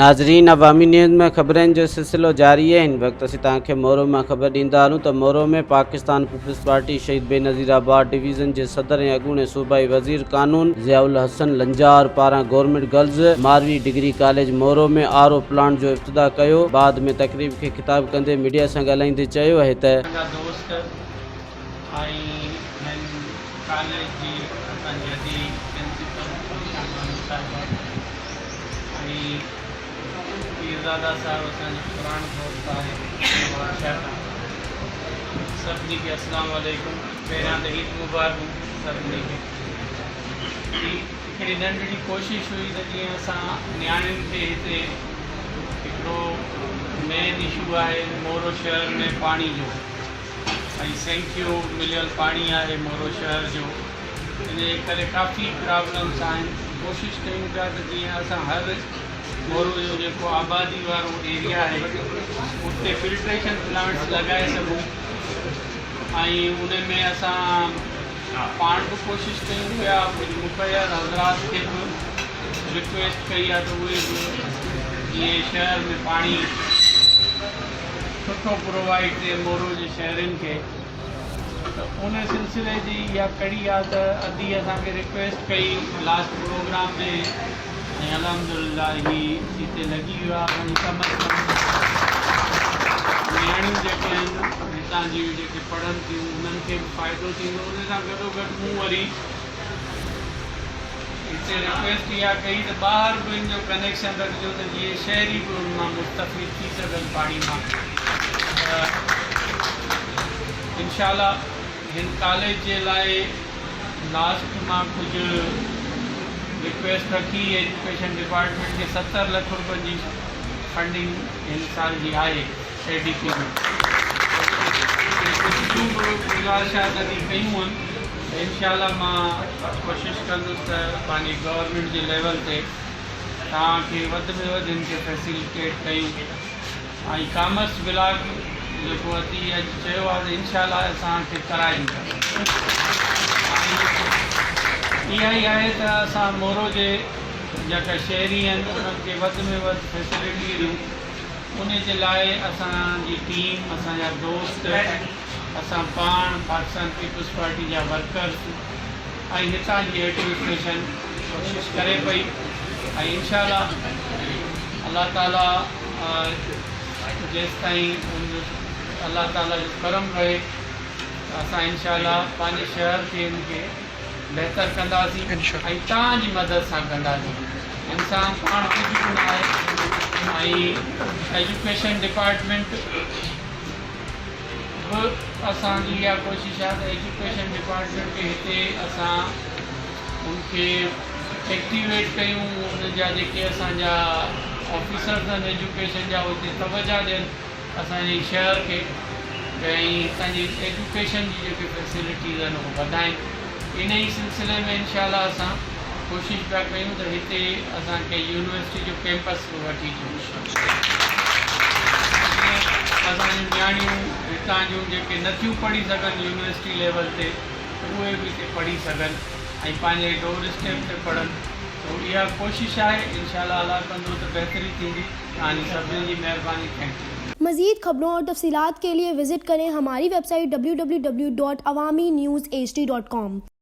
नाज़रीन, अवामी न्यूज़ में ख़बरनि जो सिलसिलो जारी है। हिन वक्त असीं तव्हांखे मोरो में ख़बर ॾींदा आहियूं त मोरो में पाकिस्तान पीपल्स पार्टी शहीद बेनज़ीराबाद डिवीज़न के सदर ऐं अॻूणे सूबाई वज़ीर कानून ज़ियाउल हसन लंजार पारां गवर्नमेंट गर्ल्स मारवी डिग्री कॉलेज मोरो में आर ओ प्लांट जो इफ्तिताह कयो। बाद में तकरीब के खिताब कंदे मीडिया से ॻाल्हाईंदे चयो आहे त पीरज़ादा साहब असांजो पुराणो दोस्त आहे सभिनी खे अस्सलाम वालेकुम। पहिरियां त ईद मुबारक सभिनी खे। हिकिड़ी नंढड़ी कोशिशि हुई त जीअं असां नियाणियुनि खे हिते हिकिड़ो मेन इशू आहे मोरो शहर में पाणी जो ऐं सेंकियो मिलियल पाणी आहे मोरो शहर जो, इन करे काफ़ी प्रॉब्लम्स आहिनि। कोशिशि कयूं पिया त जीअं असां हर मोरो जो जेको आबादी वारो एरिया है उते फिल्ट्रेशन प्लांट्स लगाए सघूं ऐं उन में असां पाण बि कोशिशि कयूं पिया। कुझु मुखियर हज़रात खे बि रिक्वेस्ट कई आहे त उहे बि ये शहर में पाणी सुठो प्रोवाइड थिए मोरो जे शहरनि खे। तो उन सिलसिले जी इहा कड़ी आहे त अधी असांखे रिक्वेस्ट कई लास्ट प्रोग्राम में ऐं अल्हम्दुलिल्लाह ही हिते लॻी वियो आहे। कम अज़ कम नियाणियूं जेके आहिनि हितां जी जेके पढ़नि थियूं उन्हनि खे बि फ़ाइदो थींदो। उन सां गॾोगॾु मूं वरी हिते रिक्वेस्ट इहा कई त ॿाहिरि बि इन जो कनेक्शन रखिजो त जीअं शहरी बि उन मां मुस्तफ़ीद थी सघनि पाणी मां। इंशाअल्लाह हिन कॉलेज जे लाइ लास्ट मां कुझु रिक्वेस्ट रखी एजुकेशन डिपार्टमेंट के 70 लाख रुपए की फंडिंग हिन साल जी आहे एडीपी में। कुझु गुज़ारिशा कॾहिं कयूं आहिनि इंशाअल्लाह मां कोशिशि कंदुसि त पंहिंजी गवर्नमेंट जे लेवल ते तव्हांखे वधि में वधि हिन खे फैसिलिटेट कयूं ऐं कॉमर्स ब्लॉक जेको अती अॼु चयो आहे त इंशाअल्लाह असांखे कराए ॾींदा। इहा ई आहे त असां मोरो जे जेका शहरी आहिनि उन्हनि खे वधि में वधि फैसिलिटी ॾियूं। उन जे लाइ असांजी टीम, असांजा दोस्त, असां पाण पाकिस्तान पीपल्स पार्टी जा वर्कर्स ऐं हितां जी एडमिनिस्ट्रेशन कोशिशि करे पई ऐं इंशाअल्लाह अल्लाह ताला जेसि ताईं अल्लाह ताला जो करम रहे असां इंशाअल्लाह पंहिंजे शहर खे इनखे बहितर कंदासीं ऐं तव्हांजी मदद सां कंदासीं। इंसान पाण कुझु बि न आहे ऐं एजुकेशन डिपार्टमेंट बि असांजी इहा कोशिशि आहे त एजुकेशन डिपार्टमेंट खे हिते असां उनखे एक्टिवेट कयूं। उन जा जेके असांजा ऑफिसर्स आहिनि एजुकेशन जा उते तवजा ॾियनि असांजे शहर खे ऐं हितां जी एजुकेशन जी जेके फैसिलिटीज़ आहिनि उहे वधाइनि। इन ई सिलसिले में इंशाअल्लाह असां कोशिशि पिया कयूं त हिते असांखे यूनिवर्सिटी जो कैंपस बि वठी अचूं। असांजूं नियाणियूं हितां जूं जेके नथियूं पढ़ी सघनि यूनिवर्सिटी लेवल ते उहे बि हिते पढ़ी सघनि ऐं पंहिंजे डोर स्टेप ते पढ़नि। तो इहा कोशिशि आहे इंशाअल्लाह अल्लाह कंदो त बहितरी थींदी। तव्हांजी सभिनी जी महिरबानी। Thank U. मज़ीद खबरों और तफसीलात के लिए विजिट करें हमारी वेबसाइट www.awamiNewsHD.com।